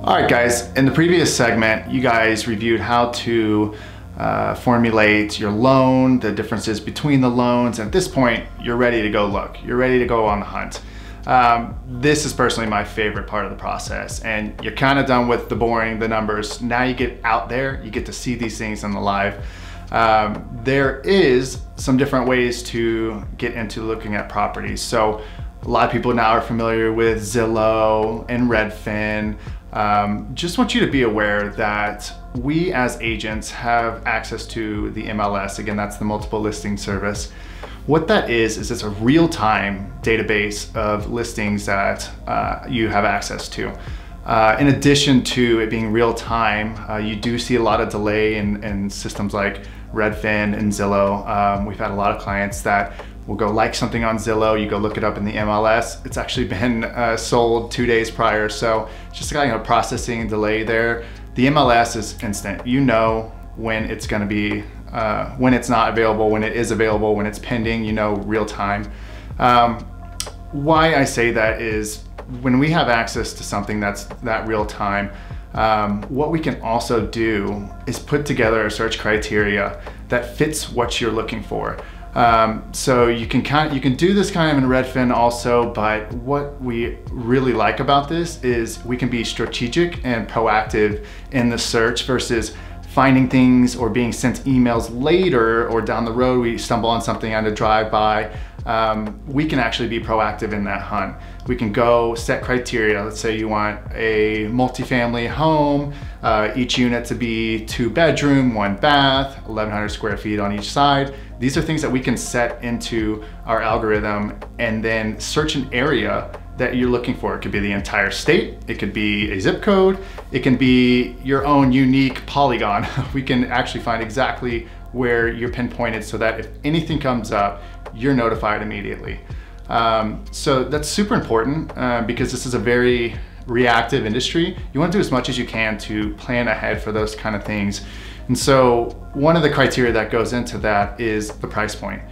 All right, guys, in the previous segment, you guys reviewed how to formulate your loan, the differences between the loans. And at this point, you're ready to go look. You're ready to go on the hunt. This is personally my favorite part of the process. And you're kind of done with the boring, the numbers. Now you get out there, you get to see these things in the live. There is some different ways to get into looking at properties. So a lot of people now are familiar with Zillow and Redfin. Just want you to be aware that we as agents have access to the MLS. Again, that's the multiple listing service. What that is it's a real-time database of listings that you have access to. In addition to it being real-time, you do see a lot of delay in systems like Redfin and Zillow. We've had a lot of clients that will go like something on Zillow, you go look it up in the MLS, it's actually been sold 2 days prior. So just kind of processing delay there. The MLS is instant. You know when it's gonna be, when it's not available, when it is available, when it's pending, you know, real time. Why I say that is when we have access to something that's that real time, what we can also do is put together a search criteria that fits what you're looking for. So you can do this kind of in Redfin also, but what we really like about this is we can be strategic and proactive in the search versus finding things or being sent emails later or down the road we stumble on something on a drive-by. We can actually be proactive in that hunt. We can go set criteria. Let's say you want a multifamily home, each unit to be 2-bedroom, 1 bath, 1,100 square feet on each side. These are things that we can set into our algorithm and then search an area that you're looking for. It could be the entire state, it could be a zip code, it can be your own unique polygon. We can actually find exactly where you're pinpointed so that if anything comes up, you're notified immediately. So that's super important because this is a very reactive industry. You want to do as much as you can to plan ahead for those kind of things. And so one of the criteria that goes into that is the price point.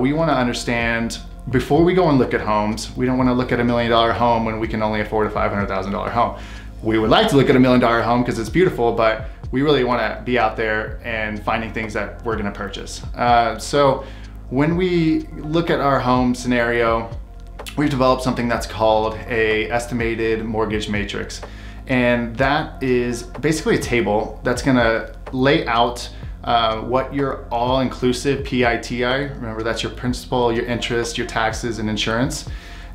We want to understand before we go and look at homes, we don't want to look at $1 million home when we can only afford a $500,000 home. We would like to look at $1 million home because it's beautiful, but we really want to be out there and finding things that we're going to purchase. So when we look at our home scenario, we've developed something that's called a estimated mortgage matrix. And that is basically a table that's gonna lay out what your all-inclusive PITI, remember that's your principal, your interest, your taxes, and insurance,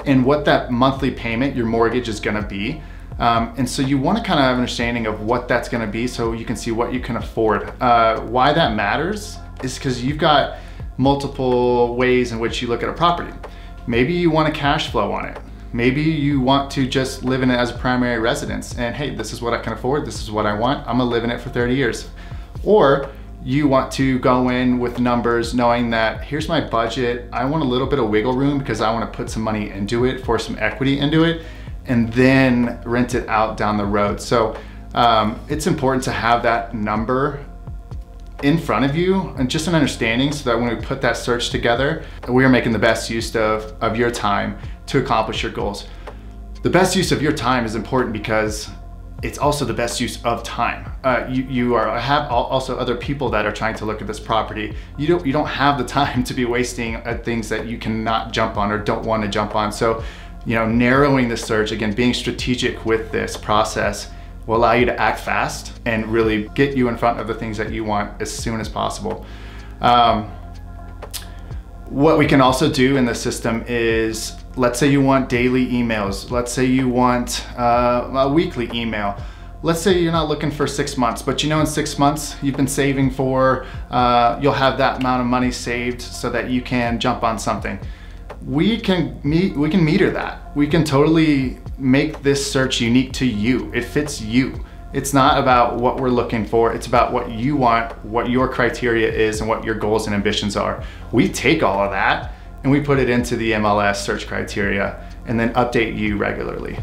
and what that monthly payment, your mortgage, is gonna be. And so you wanna kind of have an understanding of what that's gonna be so you can see what you can afford. Why that matters is because you've got multiple ways in which you look at a property. Maybe you want a cash flow on it. Maybe you want to just live in it as a primary residence and hey, this is what I can afford, this is what I want, I'm gonna live in it for 30 years. Or you want to go in with numbers knowing that here's my budget, I want a little bit of wiggle room because I wanna put some money into it, for some equity into it, and then rent it out down the road. So it's important to have that number in front of you and just an understanding so that when we put that search together, we are making the best use of your time to accomplish your goals. The best use of your time is important because it's also the best use of time. You have also other people that are trying to look at this property. You don't have the time to be wasting at things that you cannot jump on or don't want to jump on. So, you know, narrowing the search, again, being strategic with this process will allow you to act fast and really get you in front of the things that you want as soon as possible. What we can also do in the system is, let's say you want daily emails. Let's say you want a weekly email. Let's say you're not looking for 6 months, but you know in 6 months you've been saving for, you'll have that amount of money saved so that you can jump on something. We can meter that. We can totally make this search unique to you. It fits you. It's not about what we're looking for. It's about what you want, what your criteria is, and what your goals and ambitions are. We take all of that and we put it into the MLS search criteria and then update you regularly.